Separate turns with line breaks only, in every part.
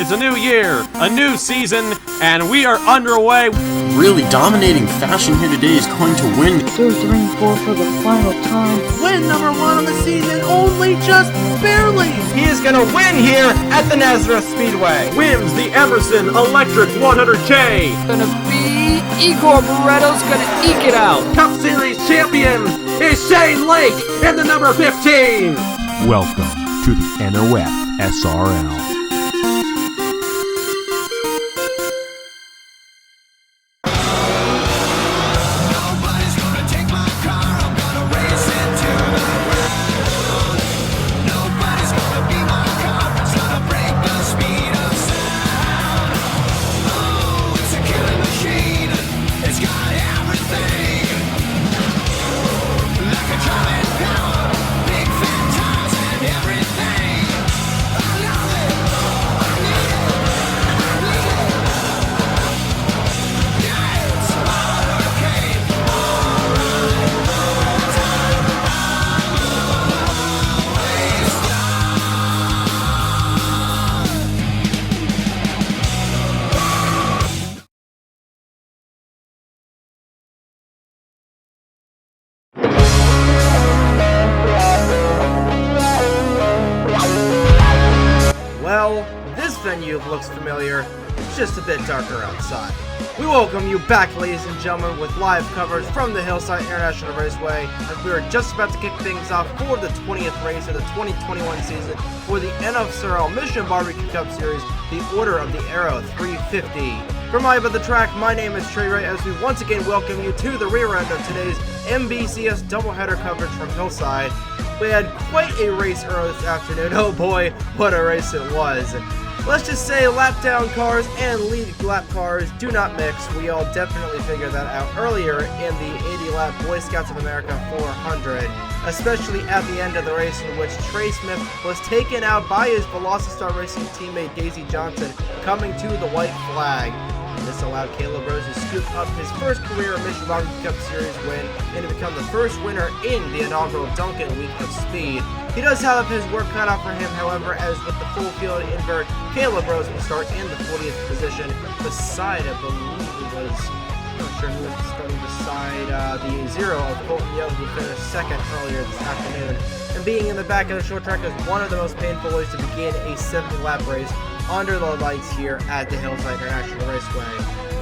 It's a new year, a new season, and we are underway.
Really dominating fashion here today is going to win.
2, 3, 4 for the final time.
Win number 1 on the season, only just barely.
He is going to win here at the Nazareth Speedway.
Wins the Emerson Electric 100K.
Gonna be Igor Barretto's gonna eke it out.
Cup Series champion is Shane Lake in the number 15.
Welcome to the NOFSRL.
Well, this venue looks familiar, it's just a bit darker outside. We welcome you back, ladies and gentlemen, with live coverage from the Hillside International Raceway, as we are just about to kick things off for the 20th race of the 2021 season for the NOFSRL Mission Barbecue Cup Series, the Order of the Arrow 350. From live at the track, my name is Trey Ray, as we once again welcome you to the rear end of today's MBCS doubleheader coverage from Hillside. We had quite a race early this afternoon. Oh boy, what a race it was. Let's just say lap down cars and lead lap cars do not mix. We all definitely figured that out earlier in the 80 lap Boy Scouts of America 400, especially at the end of the race, in which Trey Smith was taken out by his Velocity Racing teammate Daisy Johnson, coming to the white flag. And this allowed Caleb Rose to scoop up his first career Mission Barbecue Cup Series win and to become the first winner in the inaugural Dunkin Week of Speed. He does have his work cut out for him, however, as with the full field invert, Caleb Rose will start in the 40th position beside, I believe it was, I'm not sure who was starting beside the zero of Colton Young, who finished second earlier this afternoon. And being in the back of the short track is one of the most painful ways to begin a 70-lap race under the lights here at the Hillside International Raceway.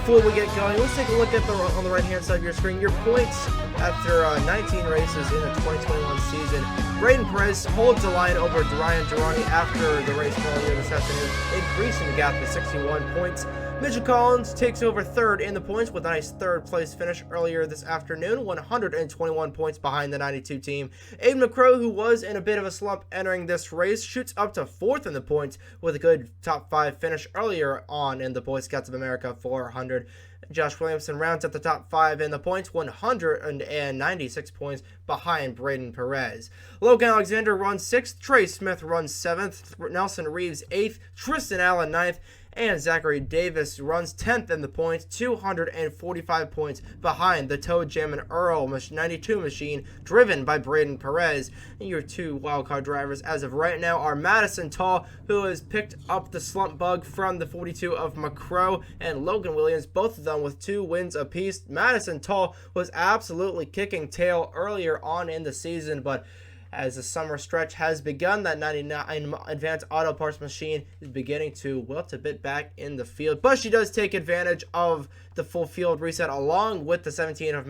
Before we get going, let's take a look at on the right-hand side of your screen. Your points after 19 races in the 2021 season. Braden Perez holds the line over Ryan Durrani after the race earlier this afternoon, increasing the gap to 61 points. Mitchell Collins takes over third in the points with a nice third-place finish earlier this afternoon, 121 points behind the 92 team. Aiden McCrow, who was in a bit of a slump entering this race, shoots up to fourth in the points with a good top 5 finish earlier on in the Boy Scouts of America 400. Josh Williamson rounds at the top 5 in the points, 196 points behind Braden Perez. Logan Alexander runs 6th, Trey Smith runs 7th, Nelson Reeves 8th, Tristan Allen 9th, and Zachary Davis runs 10th in the points, 245 points behind the Toe Jam and Earl 92 machine, driven by Braden Perez. And your two wildcard drivers as of right now are Madison Tall, who has picked up the slump bug from the 42 of McCrow, and Logan Williams, both of them with 2 wins apiece. Madison Tall was absolutely kicking tail earlier on in the season, but as the summer stretch has begun, that 99 Advanced Auto Parts machine is beginning to wilt a bit back in the field. But she does take advantage of the full field reset along with the 17 of,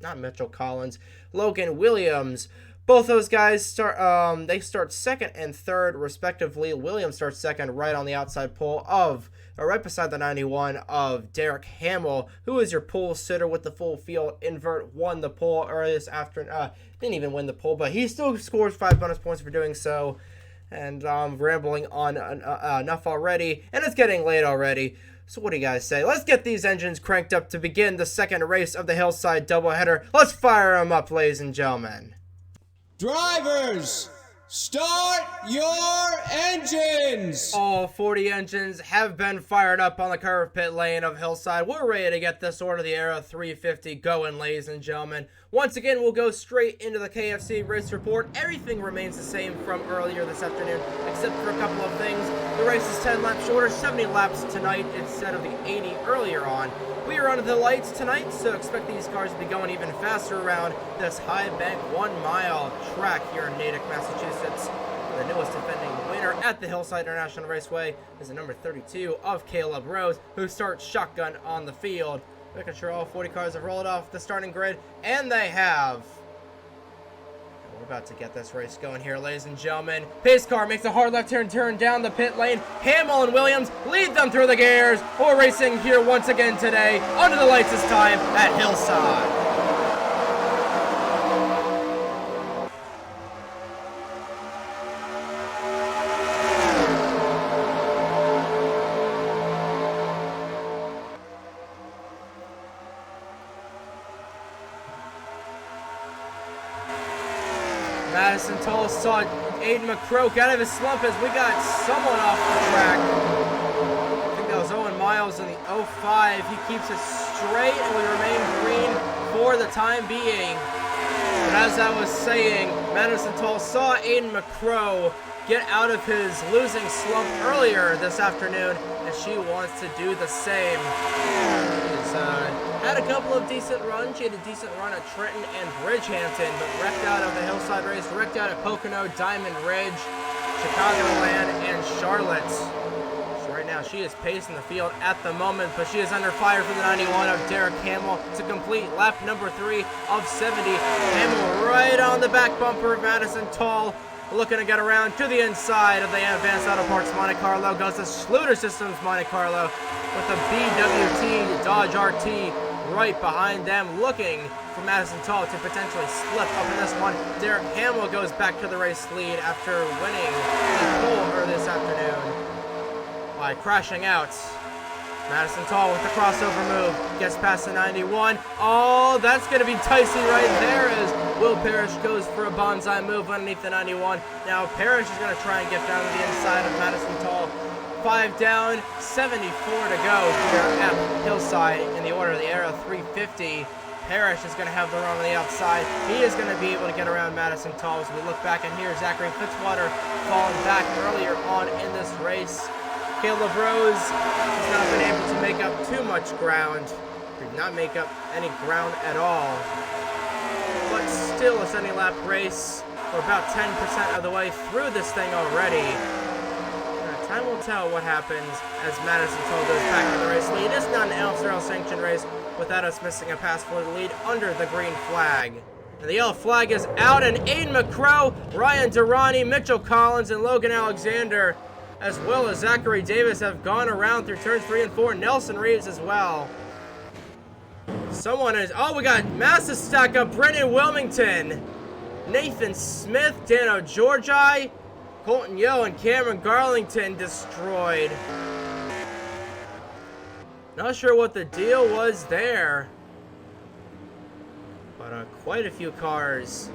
not Mitchell Collins, Logan Williams. Both those guys start, they start second and third respectively. Williams starts second right on the outside pole of, or right beside the 91 of Derek Hamill, who is your pole sitter with the full field invert, won the pole earlier this afternoon. Didn't even win the pole, but he still scores 5 bonus points for doing so. And I'm rambling on enough already, and it's getting late already. So what do you guys say? Let's get these engines cranked up to begin the second race of the Hillside doubleheader. Let's fire them up, ladies and gentlemen.
Drivers, Start your engines!
All 40 engines have been fired up on the curved pit lane of Hillside. We're ready to get this order, the Aero 350, going, ladies and gentlemen. Once again, we'll go straight into the KFC race report. Everything remains the same from earlier this afternoon, except for a couple of things. The race is 10 laps shorter, 70 laps tonight instead of the 80 earlier on. We are under the lights tonight, so expect these cars to be going even faster around this high bank 1 mile track here in Natick, Massachusetts. The newest defending winner at the Hillside International Raceway is the number 32 of Caleb Rose, who starts shotgun on the field. Making sure all 40 cars have rolled off the starting grid, and they have. We're about to get this race going here, ladies and gentlemen. Pace car makes a hard left turn down the pit lane. Hamill and Williams lead them through the gears. We're racing here once again today, under the lights this time at Hillside. Madison Toll saw Aiden McCroke out of his slump as we got someone off the track. I think that was Owen Miles in the 05. He keeps it straight and we remain green for the time being. But as I was saying, Madison Toll saw Aiden McCroke get out of his losing slump earlier this afternoon, and she wants to do the same. She's had a couple of decent runs. She had a decent run at Trenton and Bridgehampton, but wrecked out of the Hillside race, wrecked out at Pocono, Diamond Ridge, Chicagoland, and Charlotte. So right now she is pacing the field at the moment, but she is under fire for the 91 of Derek Hamill to complete lap number 3 of 70. Hamill right on the back bumper of Madison Toll, looking to get around to the inside of the Advanced Auto Parts Monte Carlo. Goes to Schluter Systems Monte Carlo with the BWT Dodge RT right behind them, looking for Madison Toll to potentially slip up in this one. Derek Hamill goes back to the race lead after winning the pole this afternoon by crashing out. Madison Toll with the crossover move, gets past the 91. Oh, that's going to be dicey right there as Will Parrish goes for a bonsai move underneath the 91. Now Parrish is going to try and get down to the inside of Madison Toll. 5 down, 74 to go here at Hillside in the order of the Aero 350. Parrish is going to have the run on the outside. He is going to be able to get around Madison Toll as we look back and hear Zachary Fitzwater falling back earlier on in this race. Caleb Rose has not been able to make up too much ground. Did not make up any ground at all. But still a 70 lap race. We're about 10% of the way through this thing already. Time will tell what happens as Madison Toll goes back to the race lead. It's not an NOFSRL sanctioned race without us missing a pass for the lead under the green flag. And the yellow flag is out, and Aiden McCrow, Ryan Durrani, Mitchell Collins, and Logan Alexander, as well as Zachary Davis, have gone around through turns 3 and 4. Nelson Reeves as well. Someone is, we got massive stack up. Brennan Wilmington, Nathan Smith, Dano Georgi, Colton Yo, and Cameron Garlington destroyed. Not sure what the deal was there, but quite a few cars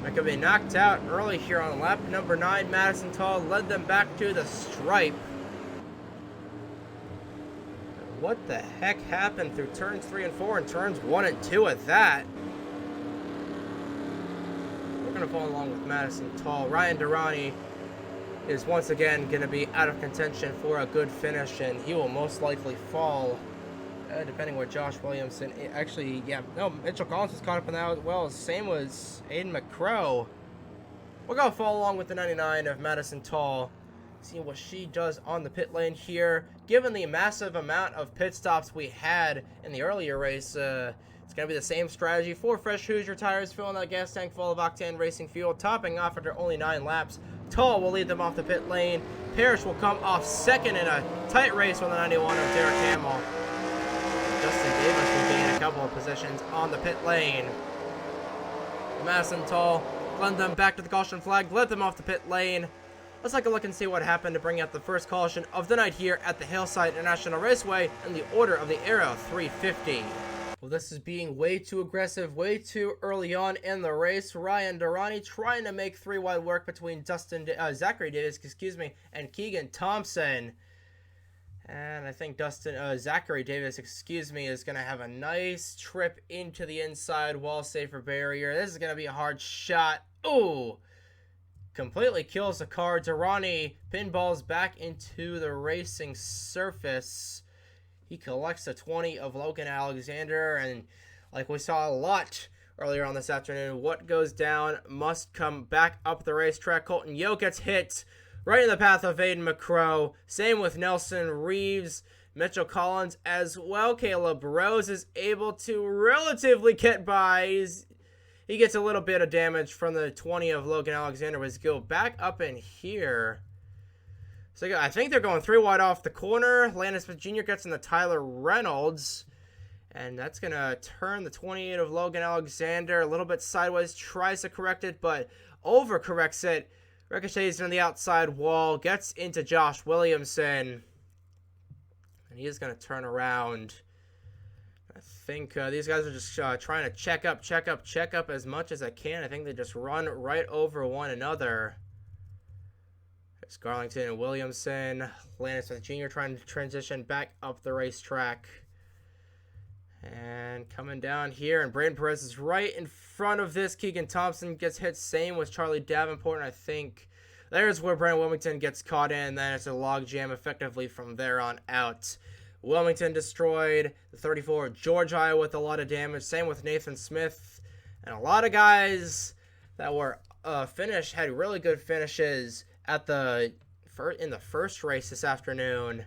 that could be knocked out early here on lap number 9. Madison Toll led them back to the stripe. What the heck happened through turns 3 and 4 and turns 1 and 2 at that? We're going to follow along with Madison Toll. Ryan Durrani is once again going to be out of contention for a good finish, and he will most likely fall, depending where Josh Williamson, Mitchell Collins was caught up in that as well. Same was Aiden McCrow. We're going to follow along with the 99 of Madison Toll, see what she does on the pit lane here. Given the massive amount of pit stops we had in the earlier race, it's going to be the same strategy. 4 fresh Hoosier tires, filling that gas tank full of octane racing fuel, topping off after only 9 laps. Toll will lead them off the pit lane. Parrish will come off second in a tight race with the 91 of Derek Hamill. Justin Davis will gain a couple of positions on the pit lane. Madison Toll led them back to the caution flag, led them off the pit lane. Let's take a look and see what happened to bring out the first caution of the night here at the Hillside International Raceway in the order of the Aero 350. Well, Well, this is being way too aggressive, way too early on in the race. Ryan Durrani trying to make 3 wide work between Zachary Davis, and Keegan Thompson. And I think Zachary Davis, is going to have a nice trip into the inside wall safer barrier. This is going to be a hard shot. Ooh! Completely kills the car. Durrani pinballs back into the racing surface. He collects a 20 of Logan Alexander, and like we saw a lot earlier on this afternoon, what goes down must come back up the racetrack. Colton Yo gets hit right in the path of Aiden McCrow. Same with Nelson Reeves, Mitchell Collins as well. Caleb Rose is able to relatively get by. He gets a little bit of damage from the 20 of Logan Alexander. Let's go back up in here. So I think they're going 3 wide off the corner. Landon Smith Jr. gets in the Tyler Reynolds. And that's going to turn the 28 of Logan Alexander a little bit sideways. Tries to correct it, but overcorrects it. Ricochets on the outside wall. Gets into Josh Williamson. And he is going to turn around. I think these guys are just trying to check up as much as I can. I think they just run right over one another. There's Garlington and Williamson. Landon Smith Jr. trying to transition back up the racetrack. And coming down here, and Braden Perez is right in front of this. Keegan Thompson gets hit, same with Charlie Davenport, and I think there's where Brandon Wilmington gets caught in. Then it's a log jam effectively from there on out. Wilmington destroyed. The 34 George Iowa with a lot of damage. Same with Nathan Smith. And a lot of guys that were had really good finishes at in the first race this afternoon.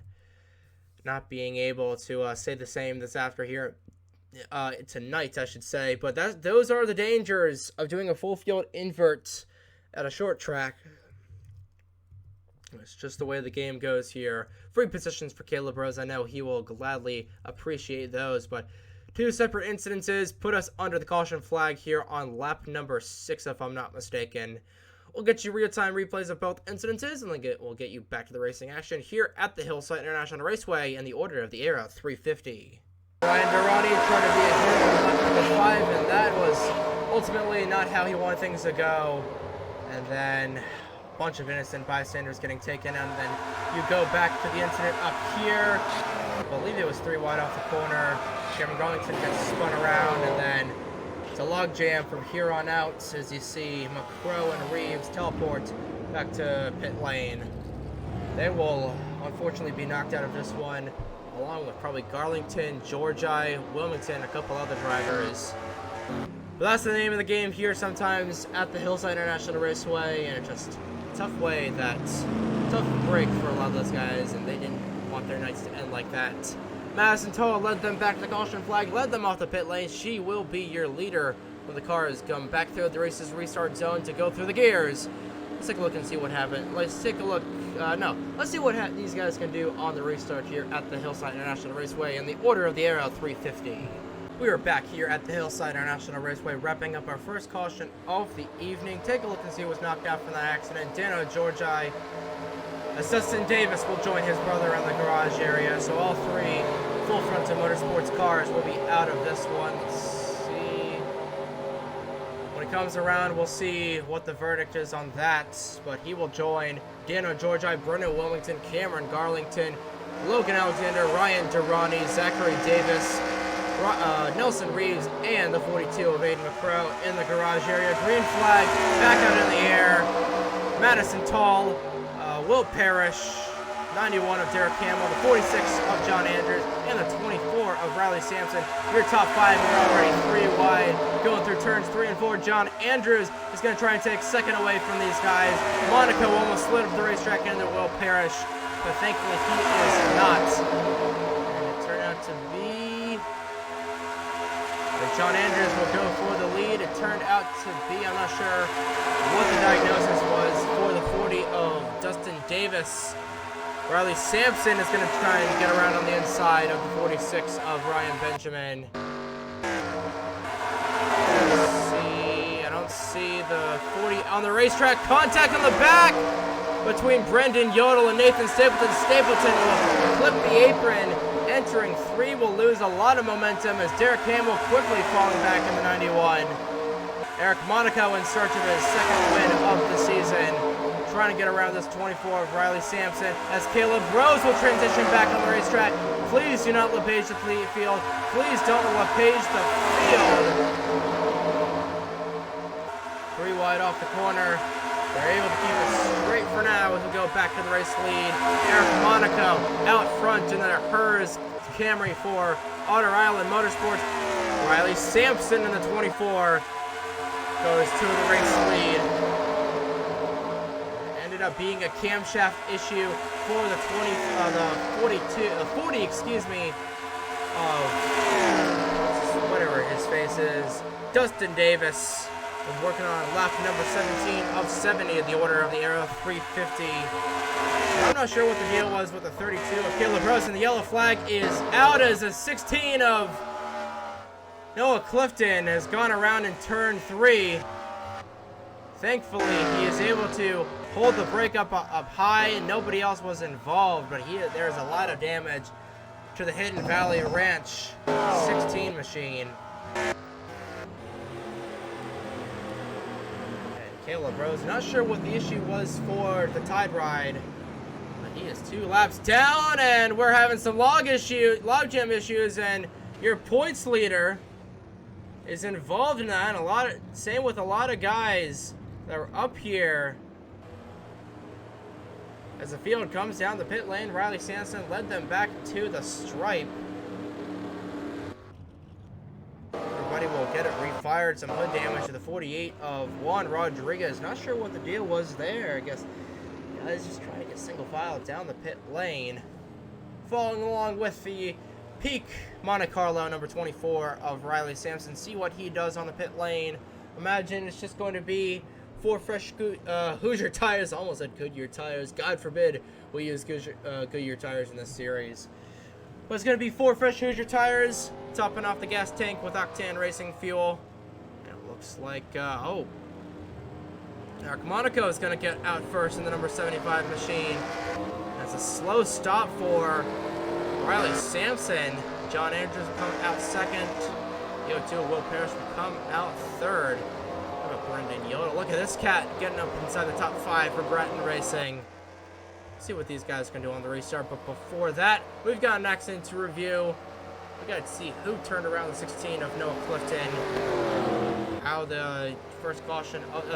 Not being able to say the same this after here tonight, I should say. But those are the dangers of doing a full field invert at a short track. It's just the way the game goes here. Free positions for Caleb Rose. I know he will gladly appreciate those, but 2 separate incidences put us under the caution flag here on lap number 6, if I'm not mistaken. We'll get you real-time replays of both incidences, and then we'll get you back to the racing action here at the Hillside International Raceway in the order of the Aero 350. Ryan Durrani trying to be ahead on lap number 5, and that was ultimately not how he wanted things to go. And then a bunch of innocent bystanders getting taken, and then you go back to the incident up here. I believe it was 3 wide off the corner. Cameron Garlington gets spun around, and then it's a log jam from here on out as you see McCrow and Reeves teleport back to pit lane. They will unfortunately be knocked out of this one, along with probably Garlington, George I, Wilmington, a couple other drivers. But that's the name of the game here sometimes at the Hillside International Raceway, and it's just a tough break for a lot of those guys, and they didn't want their nights to end like that. Madison Toa led them back to the caution flag, led them off the pit lane. She will be your leader when the cars come back through the race's restart zone to go through the gears. Let's take a look and see what happened. Let's take a look. Let's see what these guys can do on the restart here at the Hillside International Raceway in the order of the Aero 350. We are back here at the Hillside International Raceway, wrapping up our first caution of the evening. Take a look and see who was knocked out from that accident. Dano Georgi. Dustin Davis will join his brother in the garage area, so all 3 full fronted motorsports cars will be out of this one. Let's see. When it comes around, we'll see what the verdict is on that, but he will join Dano Georgi, Brennan Wilmington, Cameron Garlington, Logan Alexander, Ryan Durrani, Zachary Davis, Nelson Reeves, and the 42 of Aiden McCrow in the garage area. Green flag back out in the air. Madison Tall, Will Parrish, 91 of Derek Campbell, the 46 of John Andrews, and the 24 of Riley Sampson. Your top 5 are already 3 wide. Going through turns 3 and 4, John Andrews is going to try and take second away from these guys. Monaco almost slid up the racetrack into Will Parrish, but thankfully he is not. And it turned out to be John Andrews will go for the lead. It turned out to be, I'm not sure what the diagnosis was for the 40 of Dustin Davis. Riley Sampson is going to try and get around on the inside of the 46 of Ryan Benjamin. I don't see the 40 on the racetrack. Contact on the back between Brendan Yodel and Nathan Stapleton. Stapleton will clip the apron entering 3 will lose a lot of momentum as Derek Hamill quickly falling back in the 91. Eric Monaco in search of his second win of the season, trying to get around this 24 of Riley Sampson as Caleb Rose will transition back on the racetrack. Please do not LePage the field. Please don't LePage the field. 3 wide off the corner. They're able to keep it straight for now as we go back to the race lead. Eric Monaco out front in their Hers Camry for Otter Island Motorsports. Riley Sampson in the 24 goes to the race lead. Ended up being a camshaft issue for the 40, excuse me, of whatever his face is. Dustin Davis was working on lap number 17 of 70 in the order of the Aero 350. I'm not sure what the deal was with the 32 of Caleb Rose, and the yellow flag is out as a 16 of Noah Clifton has gone around in turn 3. Thankfully, he is able to hold the brake up high, and nobody else was involved, but there's a lot of damage to the Hidden Valley Ranch 16 machine. Caleb Rose, not sure what the issue was for the Tide Ride, but he is 2 laps down, and we're having some logjam issues, and your points leader is involved in that. And same with a lot of guys that are up here. As the field comes down the pit lane, Riley Sampson led them back to the stripe. Everybody will get it refired. Some hood damage to the 48 of Juan Rodriguez. Not sure what the deal was there. I guess guys just trying to get single file down the pit lane. Following along with the peak Monte Carlo number 24 of Riley Sampson. See what he does on the pit lane. Imagine it's just going to be 4 fresh Hoosier tires. I almost said Goodyear tires. God forbid we use Goodyear tires in this series. But it's going to be 4 fresh Hoosier tires, topping off the gas tank with octane racing fuel. And it looks like, Eric Monaco is going to get out first in the number 75 machine. That's a slow stop for Riley Sampson. John Andrews will come out second. Yo2 Will Parrish will come out third. What about Brendan Yoda? Look at this cat getting up inside the top 5 for Breton Racing. See what these guys can do on the restart, but before that, we've got an accident to review. We got to see who turned around the 16 of Noah Clifton. How the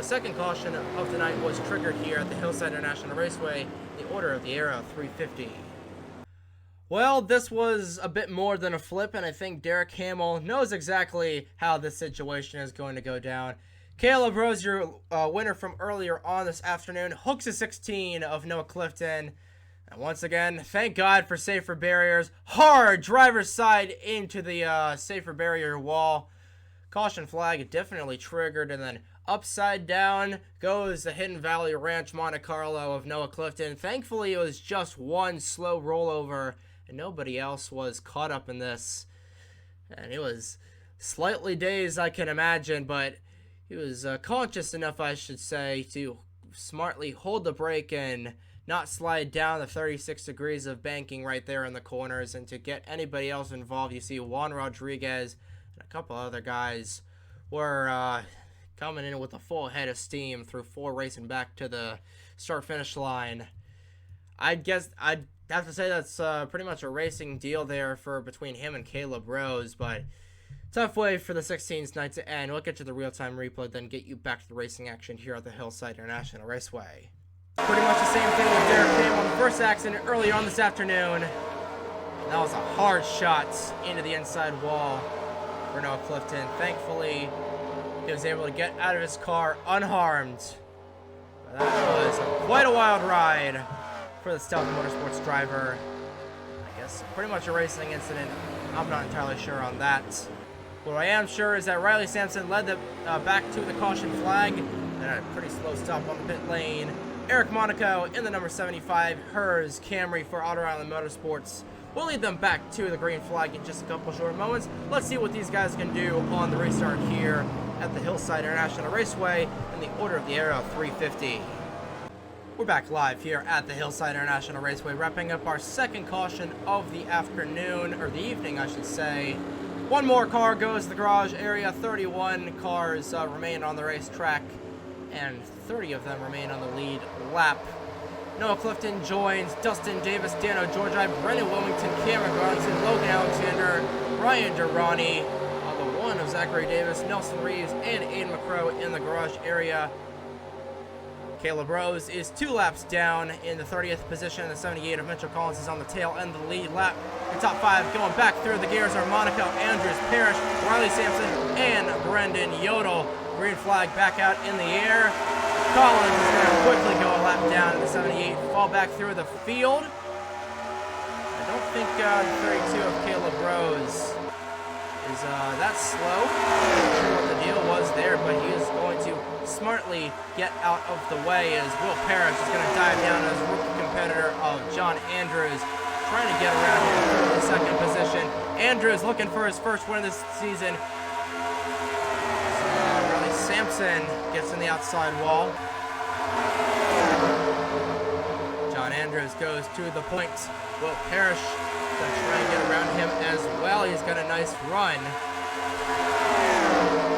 second caution of the night was triggered here at the Hillside International Raceway, the order of the Aero 350. Well, this was a bit more than a flip, and I think Derek Hamill knows exactly how this situation is going to go down. Caleb Rose, your winner from earlier on this afternoon, hooks a 16 of Noah Clifton. And once again, thank God for safer barriers. Hard driver's side into the safer barrier wall. Caution flag definitely triggered, and then upside down goes the Hidden Valley Ranch Monte Carlo of Noah Clifton. Thankfully, it was just one slow rollover, and nobody else was caught up in this. And it was slightly dazed, I can imagine, but he was conscious enough, I should say, to smartly hold the brake and not slide down the 36 degrees of banking right there in the corners, and to get anybody else involved. You see Juan Rodriguez and a couple other guys were coming in with a full head of steam through 4 racing back to the start-finish line. I'd have to say that's pretty much a racing deal there between him and Caleb Rose, but tough way for the 16's night to end. We'll get to the real-time replay, then get you back to the racing action here at the Hillside International Raceway. Pretty much the same thing with Derek Hamill on the first accident earlier on this afternoon. That was a hard shot into the inside wall for Noah Clifton. Thankfully, he was able to get out of his car unharmed. But that was quite a wild ride for the Stealth Motorsports driver. I guess pretty much a racing incident. I'm not entirely sure on that. What I am sure is that Riley Sampson led the back to the caution flag, and a pretty slow stop on the pit lane. Eric Monaco in the number 75 Hers Camry for Otter Island Motorsports will lead them back to the green flag in just a couple short moments. Let's see what these guys can do on the restart here at the Hillside International Raceway in the order of the Aero 350. We're back live here at the Hillside International Raceway, wrapping up our second caution of the afternoon, or the evening, I should say. One more car goes to the garage area. 31 cars remain on the racetrack, and 30 of them remain on the lead lap. Noah Clifton joins Dustin Davis, Dano Georgi, Brendan Wilmington, Cameron Garlington, Logan Alexander, Ryan Durrani, the one of Zachary Davis, Nelson Reeves, and Aiden McCrow in the garage area. Caleb Rose is 2 laps down in the 30th position. The 78 of Mitchell Collins is on the tail end of the lead lap. The top 5 going back through the gears are Monaco, Andrews, Parrish, Riley Sampson, and Brendan Yodel. Green flag back out in the air. Collins is going to quickly go a lap down in the 78, fall back through the field. I don't think the 32 of Caleb Rose is that slow. I'm not sure what the deal was there, but he is going to smartly get out of the way as Will Parrish is going to dive down as rookie competitor of John Andrews, trying to get around him through the second position. Andrews looking for his first win of this season. Riley Sampson gets in the outside wall. John Andrews goes to the point. Will Parrish going to try and get around him as well. He's got a nice run.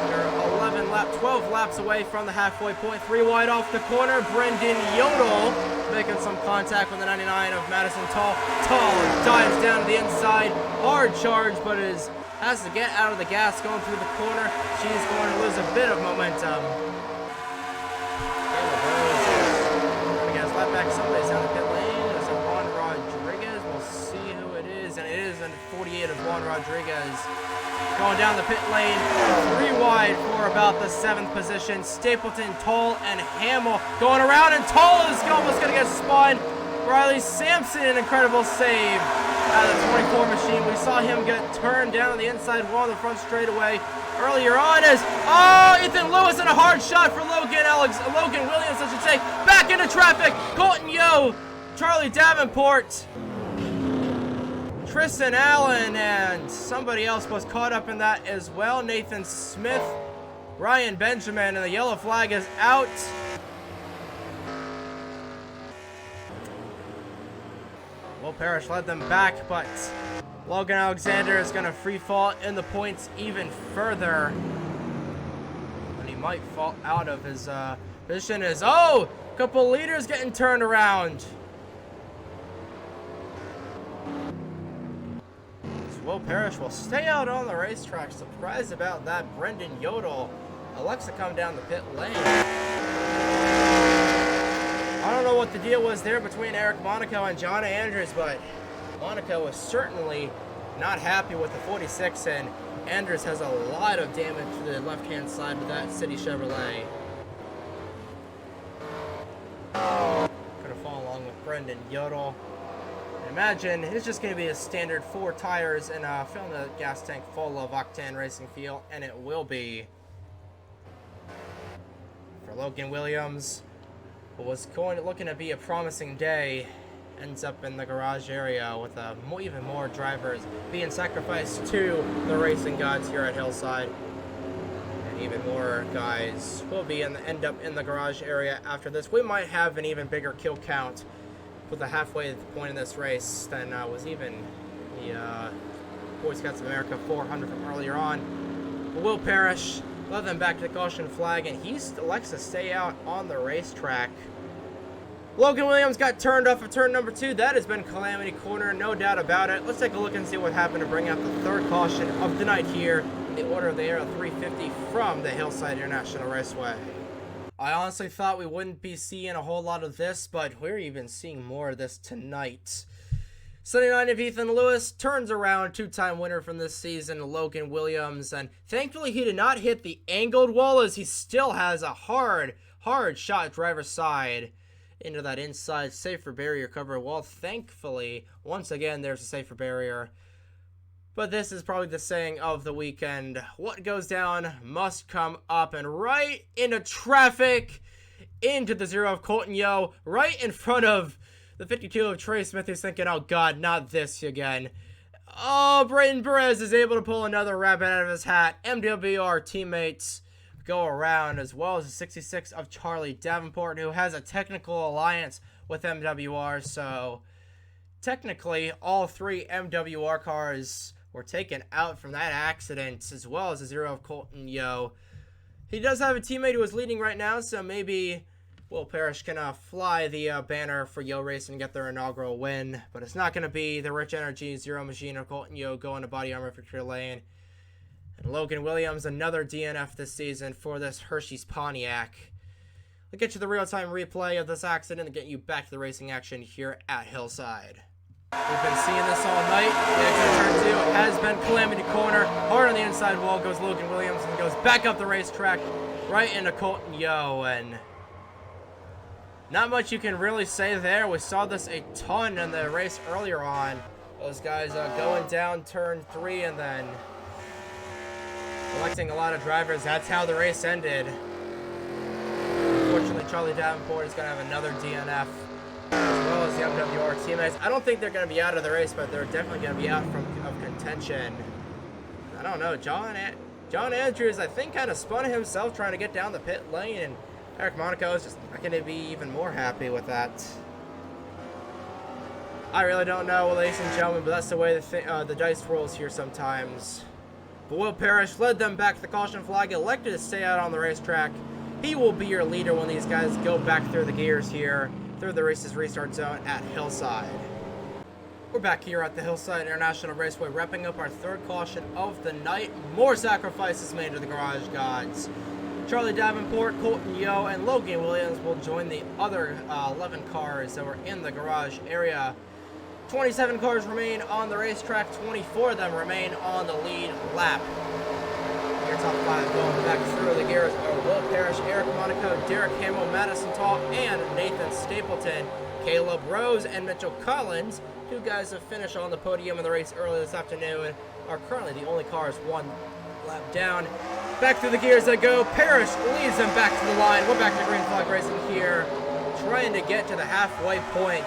They're 12 laps away from the halfway point. 3 wide off the corner. Brendan Yodel making some contact with the 99 of Madison Tall. Tall dives down to the inside. Hard charge, but has to get out of the gas going through the corner. She's going to lose a bit of momentum. Caleb Rose is going to get his lap back. Somebody's down the pit lane. Is it Juan Rodriguez? We'll see who it is. And it is a 48 of Juan Rodriguez. Going down the pit lane, 3 wide for about the 7th position. Stapleton, Toll, and Hamill going around, and Toll is almost going to get spun. Riley Sampson, an incredible save out of the 24 machine. We saw him get turned down on the inside wall of the front straightaway earlier on as, Ethan Lewis and a hard shot for Logan Williams, I should say. Back into traffic, Colton Yo, Charlie Davenport, Tristan Allen, and somebody else was caught up in that as well. Nathan Smith, Ryan Benjamin, and the yellow flag is out. Will Parrish led them back, but Logan Alexander is going to free fall in the points even further. And he might fall out of his position as, a couple leaders getting turned around. Will Parrish will stay out on the racetrack. Surprised about that. Brendan Yodel elects to come down the pit lane. I don't know what the deal was there between Eric Monaco and John Andrews, but Monaco was certainly not happy with the 46, and Andrews has a lot of damage to the left-hand side of that City Chevrolet. Gonna fall along with Brendan Yodel. Imagine it's just going to be a standard 4 tires and filling the gas tank full of octane racing fuel, and it will be for Logan Williams. What was looking to be a promising day ends up in the garage area with even more drivers being sacrificed to the racing gods here at Hillside, and even more guys will be end up in the garage area after this. We might have an even bigger kill count with the halfway point in this race than was even the Boy Scouts of America 400 from earlier on. But Will Parrish led them back to the caution flag, and he elects to stay out on the racetrack. Logan Williams got turned off of turn number 2. That has been Calamity Corner, no doubt about it. Let's take a look and see what happened to bring out the 3rd caution of the night here in the order of the Aero 350 from the Hillside International Raceway. I honestly thought we wouldn't be seeing a whole lot of this, but we're even seeing more of this tonight. 79 of Ethan Lewis turns around, 2-time winner from this season, Logan Williams, and thankfully he did not hit the angled wall as he still has a hard shot driver's side into that inside safer barrier cover wall. Thankfully, once again, there's a safer barrier. But this is probably the saying of the weekend. What goes down must come up. And right into traffic, into the 0 of Colton Yo, right in front of the 52 of Trey Smith, who's thinking, oh God, not this again. Oh, Brayton Perez is able to pull another rabbit out of his hat. MWR teammates go around, as well as the 66 of Charlie Davenport, who has a technical alliance with MWR. So technically, all 3 MWR cars were taken out from that accident, as well as the 0 of Colton Yo. He does have a teammate who is leading right now, so maybe Will Parrish can fly the banner for Yo Racing and get their inaugural win. But it's not going to be the Rich Energy, Zero Machine, or Colton Yo going to body armor victory lane. And Logan Williams, another DNF this season for this Hershey's Pontiac. We'll get you the real-time replay of this accident and get you back to the racing action here at Hillside. We've been seeing this all night. Exit turn 2 has been Calamity Corner. Hard on the inside wall goes Logan Williams and goes back up the racetrack right into Colton Yo. And not much you can really say there. We saw this a ton in the race earlier on. Those guys going down turn 3 and then collecting a lot of drivers. That's how the race ended. Unfortunately, Charlie Davenport is going to have another DNF, as well as the MWR teammates. I don't think they're going to be out of the race, but they're definitely going to be out of contention. I don't know. John Andrews, I think, kind of spun himself trying to get down the pit lane, and Eric Monaco is just not going to be even more happy with that. I really don't know, ladies and gentlemen, but that's the way the dice rolls here sometimes. But Will Parrish led them back to the caution flag, elected to stay out on the racetrack. He will be your leader when these guys go back through the gears here, through the race's restart zone at Hillside. We're back here at the Hillside International Raceway, wrapping up our 3rd caution of the night. More sacrifices made to the garage gods. Charlie Davenport, Colton Yo, and Logan Williams will join the other 11 cars that were in the garage area. 27 cars remain on the racetrack, 24 of them remain on the lead lap. Your top 5 going back through the gears are Will Parrish, Eric Monaco, Derek Hamill, Madison Tall, and Nathan Stapleton. Caleb Rose and Mitchell Collins, 2 guys that finished on the podium in the race early this afternoon, are currently the only cars 1 lap down. Back through the gears they go. Parrish leads them back to the line. We're back to green flag racing here, trying to get to the halfway point.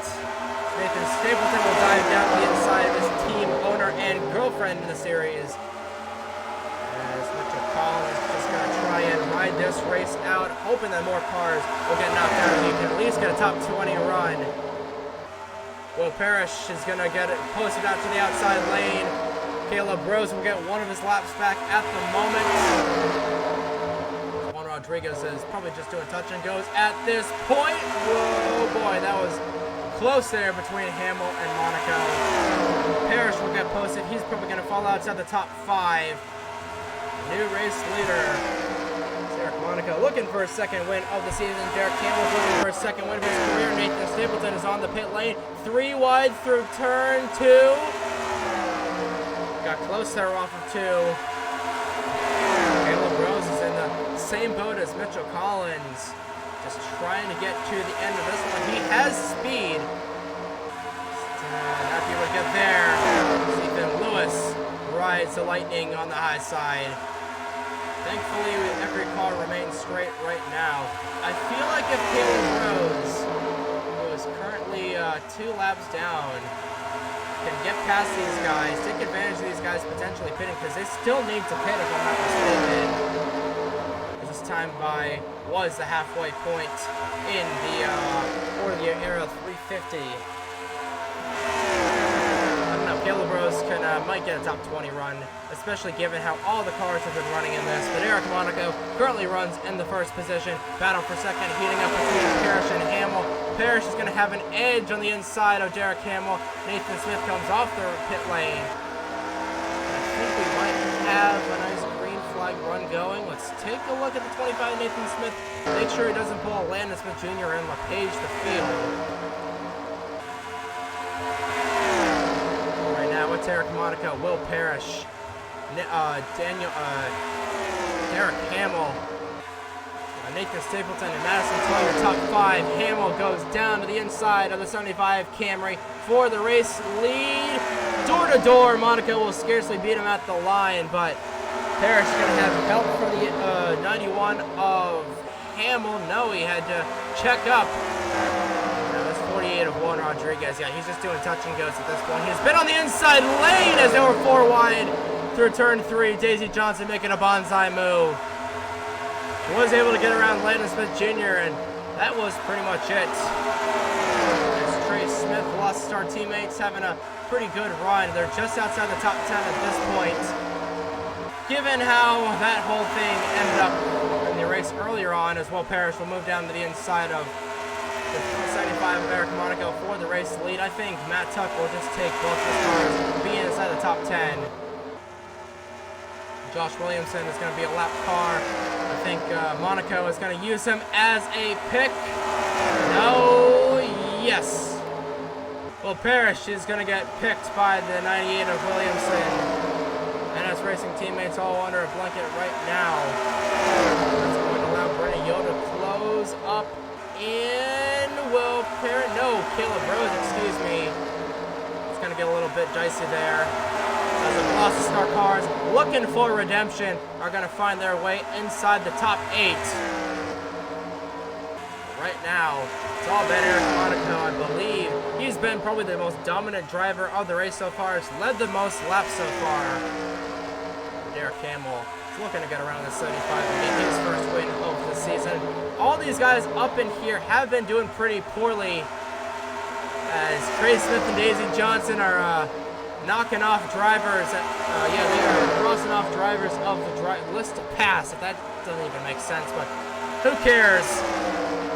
Nathan Stapleton will dive down the inside of his team owner and girlfriend in the series, as Mitchell Collins is just going to try and ride this race out, hoping that more cars will get knocked out and he can at least get a top 20 run. Will Parrish is going to get it posted out to the outside lane. Caleb Rose will get one of his laps back at the moment. Juan Rodriguez is probably just doing touch and goes at this point. Whoa, boy, that was close there between Hamill and Monaco. Parrish will get posted. He's probably going to fall outside the top 5. New race leader, Eric Monaco, looking for a 2nd win of the season. Derek Campbell's looking for a 2nd win of his career. Nathan Stapleton is on the pit lane. 3 wide through turn 2. Got close there off of 2. Caleb Rose is in the same boat as Mitchell Collins, just trying to get to the end of this one. He has speed. Not able to get there. Ethan Lewis rides the Lightning on the high side. Thankfully, every car remains straight right now. I feel like if Caleb Rose, who is currently 2 laps down, can get past these guys, take advantage of these guys potentially pitting, because they still need to pit if I'm not mistaken. This time by was the halfway point in the Aero 350. I don't know, Caleb Rose might get a top 20 run, especially given how all the cars have been running in this. But Eric Monaco currently runs in the 1st position. Battle for 2nd, heating up between Parrish and Hamill. Parrish is going to have an edge on the inside of Derek Hamill. Nathan Smith comes off the pit lane. I think we might have a nice green flag run going. Let's take a look at the 25 Nathan Smith. Make sure he doesn't pull a Landon Smith Jr. and LePage the field. Right now it's Eric Monaco, Will Parrish, Derek Hamill, Nathan Stapleton, and Madison Toll, your top 5. Hamill goes down to the inside of the 75 Camry for the race lead. Door to door, Monaco will scarcely beat him at the line, but Parrish is going to have help from the 91 of Hamill. No, he had to check up. No, that's 48 of Juan Rodriguez. Yeah, he's just doing touch and goes at this point. He's been on the inside lane as they were 4 wide through turn 3. Daisy Johnson making a bonsai move. was able to get around Landon Smith Jr., and that was pretty much it. As Trey Smith, Velocity teammates, having a pretty good run. They're just outside the top 10 at this point. Given how that whole thing ended up in the race earlier on, as Will Parrish will move down to the inside of the 75 of Eric Monaco for the race lead, I think Matt Tuck will just take both his cars, be inside the top 10. Josh Williamson is going to be a lap car. I think Monaco is going to use him as a pick. No, yes. Well, Parrish is going to get picked by the 98 of Williamson. And as racing teammates all under a blanket right now. That's going to allow Brennan Yoda to close up in Will Parrish. No, Caleb Rose, excuse me. It's going to get a little bit dicey there. As the Velocity cars looking for redemption are going to find their way inside the top 8. Right now, it's all been Eric Monaco, I believe. He's been probably the most dominant driver of the race so far. He's led the most laps so far. Derek Campbell is looking to get around the 75 and get his first win of the season. All these guys up in here have been doing pretty poorly, as Trey Smith and Daisy Johnson are knocking off drivers. They are crossing off drivers of the list to pass, if that doesn't even make sense, but who cares?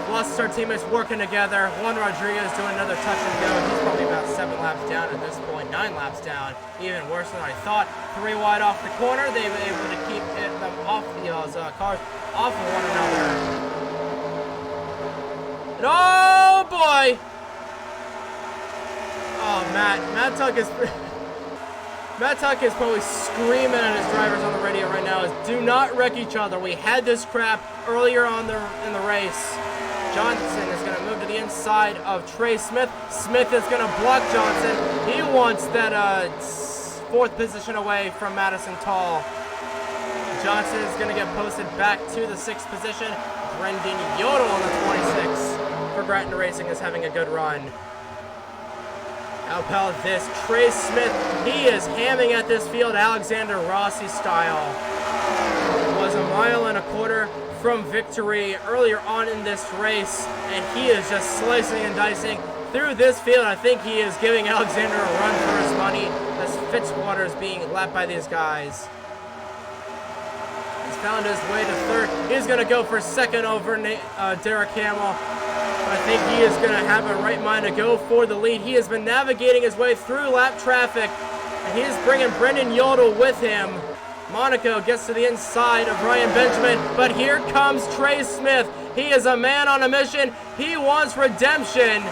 Velocity teammates working together. Juan Rodriguez doing another touch and go. He's probably about 7 laps down at this point, 9 laps down. Even worse than I thought. 3 wide off the corner. They were able to keep them off the cars off of one another. And oh boy! Oh, Matt Tuck is Matt Tuck is probably screaming at his drivers on the radio right now. Is do not wreck each other. We had this crap earlier on in the race. Johnson is going to move to the inside of Trey Smith. Smith is going to block Johnson. He wants that 4th position away from Madison Tall. Johnson is going to get posted back to the 6th position. Brendan Yodel on the 26 for Grattan Racing is having a good run. How about this? Trey Smith, he is hamming at this field Alexander Rossi style. It was 1.25 miles from victory earlier on in this race, and he is just slicing and dicing through this field. I think he is giving Alexander a run for his money as Fitzwater is being lapped by these guys. He's found his way to 3rd. He's going to go for 2nd over Derek Hamill. I think he is going to have a right mind to go for the lead. He has been navigating his way through lap traffic, and he is bringing Brendan Yodel with him. Monaco gets to the inside of Ryan Benjamin, but here comes Trey Smith. He is a man on a mission. He wants redemption.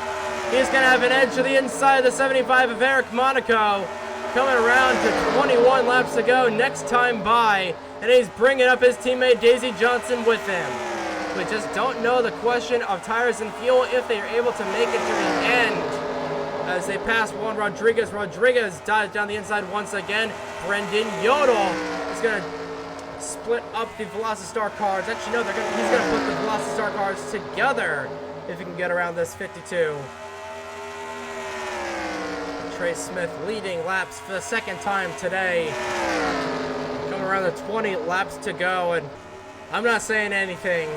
He's going to have an edge to the inside of the 75 of Eric Monaco. Coming around to 21 laps to go next time by, and he's bringing up his teammate Daisy Johnson with him. We just don't know the question of tires and fuel if they are able to make it to the end. As they pass Juan Rodriguez. Rodriguez dives down the inside once again. Brendan Yodel is going to split up the Velocity cars. Actually, no, he's going to put the Velocity cars together if he can get around this 52. Trey Smith leading laps for the 2nd time today. Coming around the 20 laps to go, and I'm not saying anything.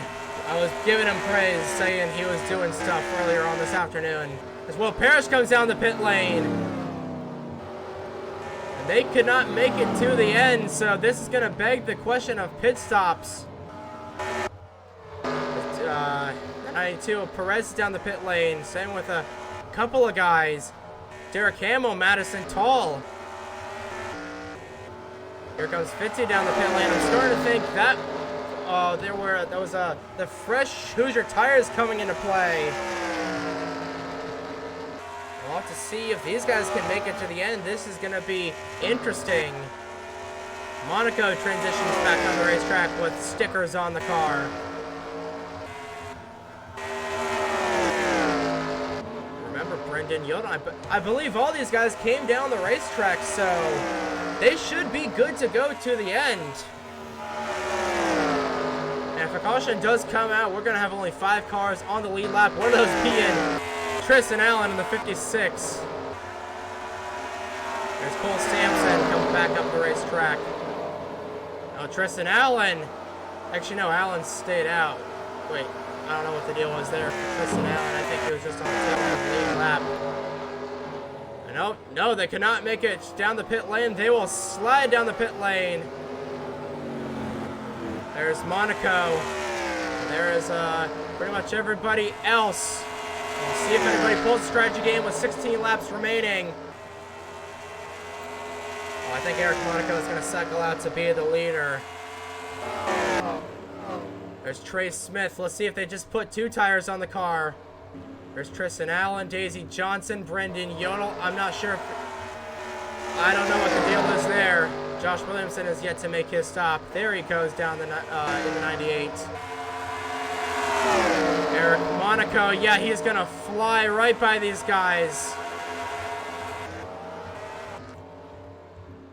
I was giving him praise, saying he was doing stuff earlier on this afternoon. As Will Parrish comes down the pit lane. And they could not make it to the end, so this is going to beg the question of pit stops. 92 of Perez down the pit lane. Same with a couple of guys. Derek Hamill, Madison Tall. Here comes Fitzy down the pit lane. I'm starting to think that the fresh Hoosier tires coming into play. We'll have to see if these guys can make it to the end. This is going to be interesting. Monaco transitions back on the racetrack with stickers on the car. Remember Brendan Yodel, I believe all these guys came down the racetrack, so they should be good to go to the end. And if a caution does come out, we're going to have only 5 cars on the lead lap. One of those being Tristan Allen in the 56. There's Cole Sampson coming back up the racetrack. Now Tristan Allen Actually, no, Allen stayed out. Wait, I don't know what the deal was there. Listen, Allen, I think he was just on the tail end of the lead lap. No, they cannot make it down the pit lane. They will slide down the pit lane. There's Monaco. There is pretty much everybody else. We'll see if anybody pulls the strategy game with 16 laps remaining. Oh, I think Eric Monaco is going to cycle out to be the leader. There's Trey Smith. Let's see if they just put 2 tires on the car. There's Tristan Allen, Daisy Johnson, Brendan Yodel. I'm not sure if... I don't know what the deal is there. Josh Williamson has yet to make his stop. There he goes down in the 98. Eric Monaco, yeah, he's going to fly right by these guys.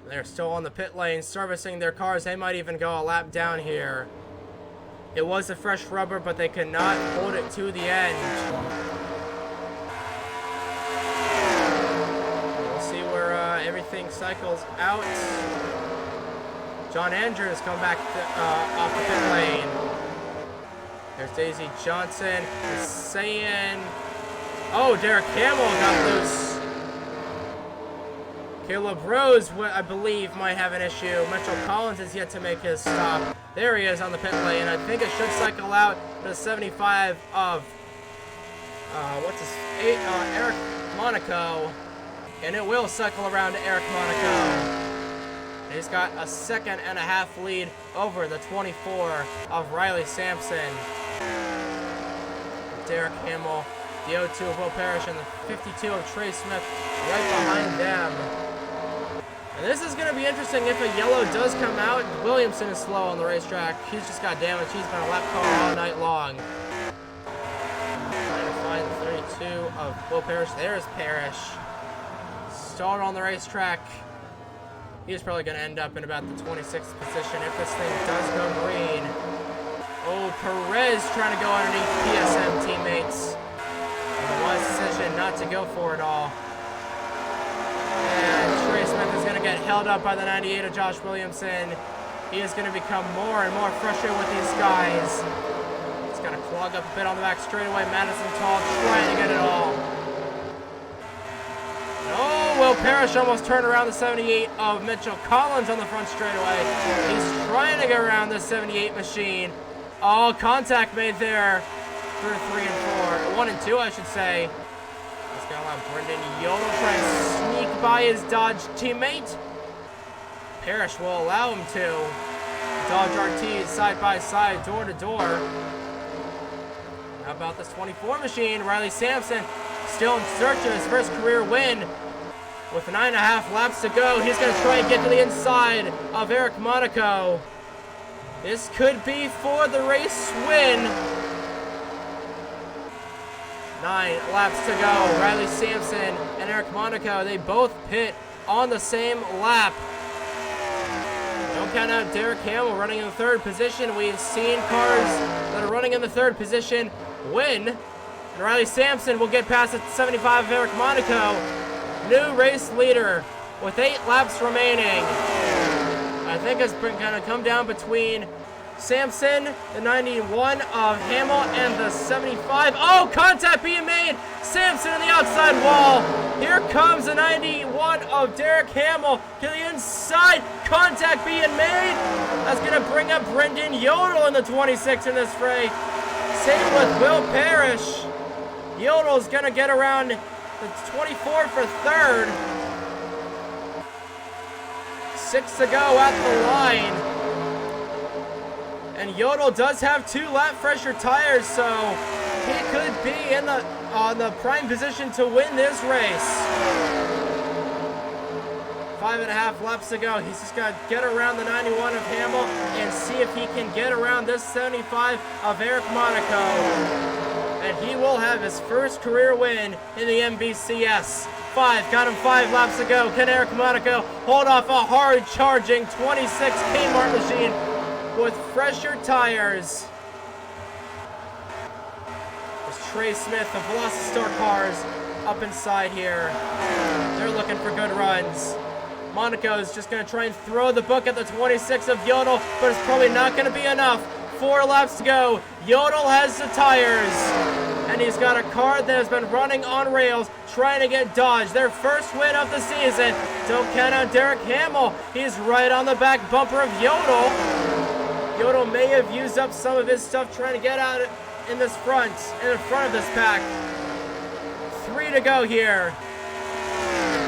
They're still on the pit lane, servicing their cars. They might even go a lap down here. It was a fresh rubber, but they could not hold it to the end. We'll see where everything cycles out. John Andrews come back off the pit lane. There's Daisy Johnson. Saying, oh, Derek Hamill got loose. Caleb Rose, I believe, might have an issue. Mitchell Collins is yet to make his stop. There he is on the pit lane. I think it should cycle out to the 75 of Eric Monaco. And it will cycle around to Eric Monaco. He's got a 2.5-second lead over the 24 of Riley Sampson. Derek Hamill, the 02 of Will Parrish, and the 52 of Trey Smith right behind them. And this is going to be interesting if a yellow does come out. Williamson is slow on the racetrack. He's just got damage. He's been a lap car all night long. Trying to find the 32 of Will Parrish. There's Parrish. Stalled on the racetrack. He's probably going to end up in about the 26th position if this thing does go green. Oh, Perez trying to go underneath PSM teammates. And a wise decision not to go for it all. And Trey Smith is going to get held up by the 98 of Josh Williamson. He is going to become more and more frustrated with these guys. He's going to clog up a bit on the back straightaway. Madison Tall trying to get it all. Oh, Will Parrish almost turned around the 78 of Mitchell Collins on the front straightaway. He's trying to get around the 78 machine. Oh, contact made there through 3 and 4. 1 and 2, I should say. He's going to allow Brendan Yodel try and sneak by his Dodge teammate. Parrish will allow him to. Dodge RTs side by side, door to door. How about this 24 machine? Riley Sampson still in search of his first career win. With 9.5 laps to go, he's going to try and get to the inside of Eric Monaco. This could be for the race win. 9 laps to go. Riley Sampson and Eric Monaco, they both pit on the same lap. Don't count out Derek Hamill running in the 3rd position. We've seen cars that are running in the 3rd position win. And Riley Sampson will get past the 75 of Eric Monaco. New race leader with 8 laps remaining. I think it's going to come down between Sampson, the 91 of Hamill, and the 75. Oh, contact being made. Sampson on the outside wall. Here comes the 91 of Derek Hamill to the inside. Contact being made. That's going to bring up Brendan Yodel in the 26 in this fray. Same with Will Parrish. Yodel's going to get around the 24 for 3rd. 6 to go at the line. And Yodel does have 2 lap fresher tires, so he could be in on the prime position to win this race. 5.5 laps to go. He's just got to get around the 91 of Hamill and see if he can get around this 75 of Eric Monaco. And he will have his first career win in the MBCS. Got him 5 laps to go. Can Eric Monaco hold off a hard-charging 26 Kmart machine with fresher tires? There's Trey Smith, the Velocity cars up inside here. They're looking for good runs. Monaco is just going to try and throw the book at the 26 of Yodel, but it's probably not going to be enough 4 laps to go. Yodel has the tires, and he's got a car that has been running on rails, trying to get dodged. Their first win of the season. Don't count out Derek Hamill. He's right on the back bumper of Yodel. Yodel may have used up some of his stuff trying to get out in the front of this pack. 3 to go here.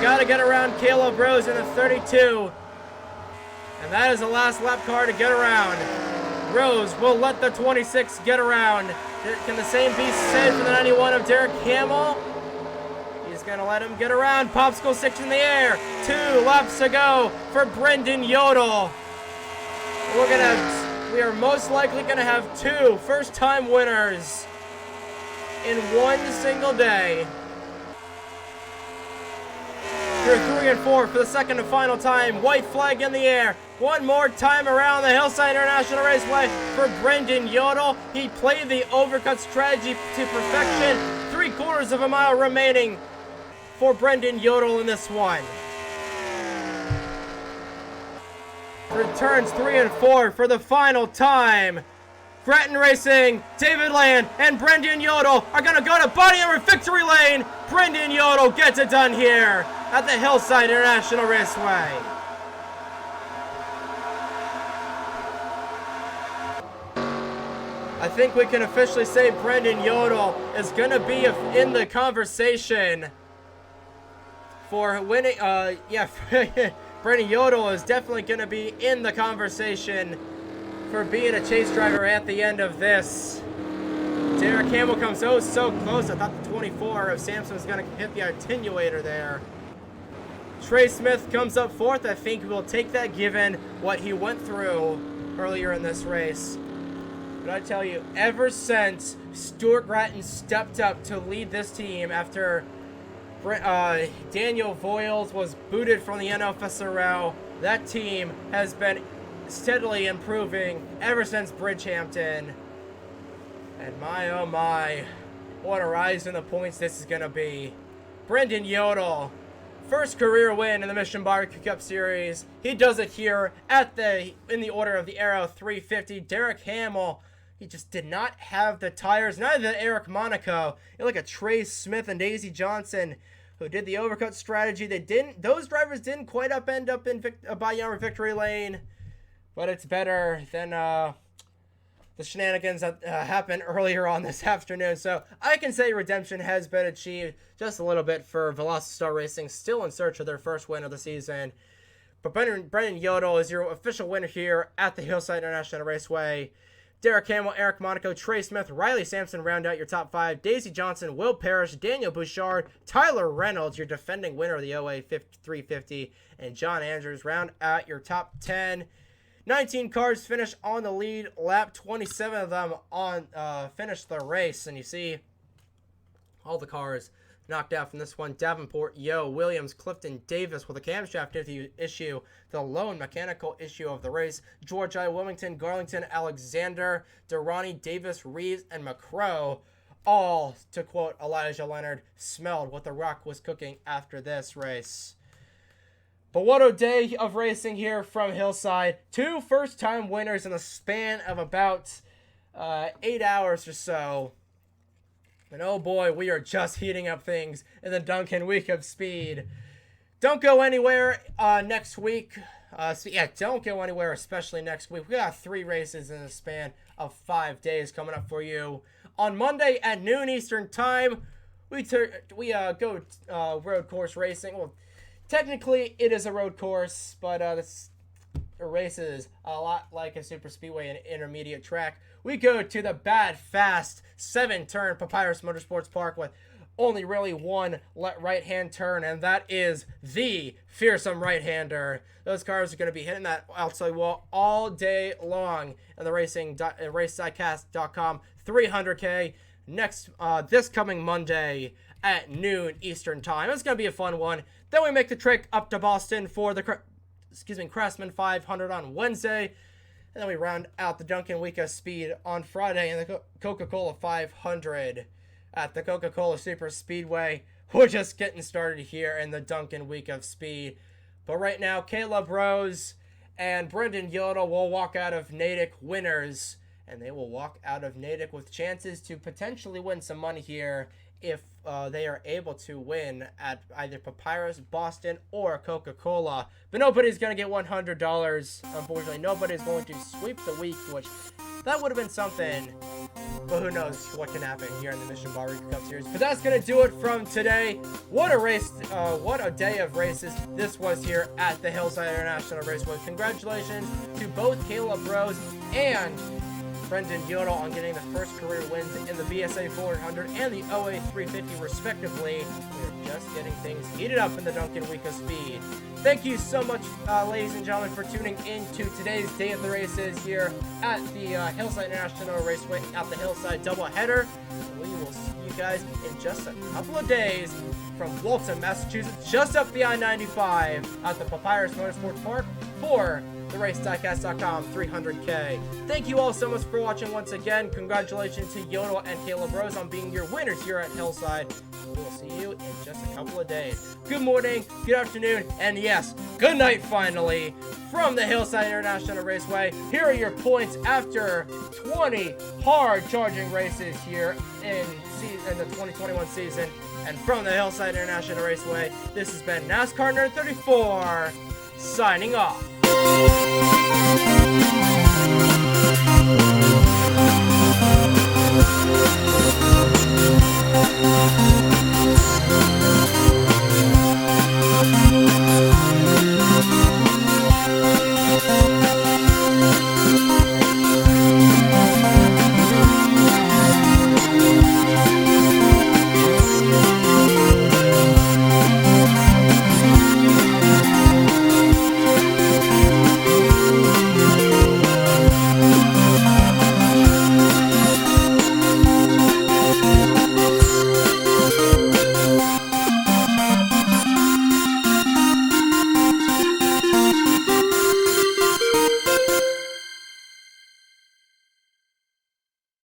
Got to get around Caleb Rose in the 32. And that is the last lap car to get around. Rose will let the 26 get around. Can the same be said for the 91 of Derek Hamill? He's going to let him get around. Popsicle 6 in the air. 2 laps to go for Brendan Yodel. We are most likely going to have 2 first-time winners in one single day. Through 3 and 4 for the second and final time. White flag in the air. One more time around the Hillside International Raceway for Brendan Yodel. He played the overcut strategy to perfection. 3/4 of a mile remaining for Brendan Yodel in this one. For turns 3 and 4 for the final time. Grattan Racing, David Land, and Brendan Yodel are going to go to body armor victory lane. Brendan Yodel gets it done here at the Hillside International Raceway. I think we can officially say Brendan Yodel is going to be in the conversation for winning. Brendan Yodel is definitely going to be in the conversation for being a chase driver at the end of this. Derek Hamill comes so close. I thought the 24 of Samson was going to hit the attenuator there. Trey Smith comes up 4th. I think we'll take that given what he went through earlier in this race. But I tell you, ever since Stuart Grattan stepped up to lead this team after Daniel Voiles was booted from the NOFSRL, that team has been steadily improving ever since Bridgehampton. And my oh my, what a rise in the points this is going to be. Brendan Yodel, first career win in the Mission Barbecue Cup Series. He does it here in the order of the Aero 350. Derek Hamill, he just did not have the tires. Neither did Eric Monaco. You look at Trey Smith and Daisy Johnson, who did the overcut strategy. Those drivers didn't quite end up in body armor victory lane. But it's better than the shenanigans that happened earlier on this afternoon. So I can say redemption has been achieved just a little bit for Velocity Racing, still in search of their first win of the season. But Brendan Yodel is your official winner here at the Hillside International Raceway. Derek Hamill, Eric Monaco, Trey Smith, Riley Sampson round out your top 5. Daisy Johnson, Will Parrish, Daniel Bouchard, Tyler Reynolds, your defending winner of the OA 350, and John Andrews round out your top 10. 19 cars finished on the lead lap. 27 of them finished the race. And you see all the cars knocked out from this one. Davenport, Yo, Williams, Clifton, Davis with a camshaft issue, the lone mechanical issue of the race. George I. Wilmington, Garlington, Alexander, Durrani, Davis, Reeves, and McCrow, all, to quote Elijah Leonard, smelled what the rock was cooking after this race. But what a day of racing here from Hillside. 2 first-time winners in the span of about 8 hours or so. And oh boy, we are just heating up things in the Dunkin Week of Speed. Don't go anywhere next week. Don't go anywhere, especially next week. We got 3 races in the span of 5 days coming up for you. On Monday at noon Eastern Time, we go road course racing. Well, technically, it is a road course, but this race is a lot like a super speedway and intermediate track. We go to the bad, fast 7-turn Papyrus Motorsports Park with only really one right-hand turn, and that is the fearsome right-hander. Those cars are going to be hitting that outside wall all day long in the racesidecast.com 300K this coming Monday at noon Eastern Time. It's going to be a fun one. Then we make the trek up to Boston for the Craftsman 500 on Wednesday. And then we round out the Dunkin Week of Speed on Friday and the Coca-Cola 500 at the Coca-Cola Super Speedway. We're just getting started here in the Dunkin Week of Speed. But right now, Caleb Rose and Brendan Yodel will walk out of Natick winners and they will walk out of Natick with chances to potentially win some money here if they are able to win at either Papyrus, Boston, or Coca-Cola. But nobody's going to get $100. Unfortunately, nobody's going to sweep the week, which that would have been something. But who knows what can happen here in the Mission Bar Rica Cup Series. But that's going to do it from today. What a race, what a day of races this was here at the Hillside International Raceway. Congratulations to both Caleb Rose and Brendan Yodel on getting the first career wins in the BSA 400 and the OA 350 respectively. We're just getting things heated up in the Dunkin Week of Speed. Thank you so much, ladies and gentlemen, for tuning in to today's Day of the Races here at the Hillside International Raceway at the Hillside Doubleheader. We will see you guys in just a couple of days from Walton, Massachusetts, just up the I-95 at the Papyrus Motorsports Park for the RaceDiecast.com 300K. Thank you all so much for watching once again. Congratulations to Yodel and Caleb Rose on being your winners here at Hillside. We will see you in just a couple of days. Good morning, good afternoon, and yes, good night finally from the Hillside International Raceway. Here are your points after 20 hard-charging races here in the 2021 season. And from the Hillside International Raceway, this has been NASCAR Nerd 34, signing off.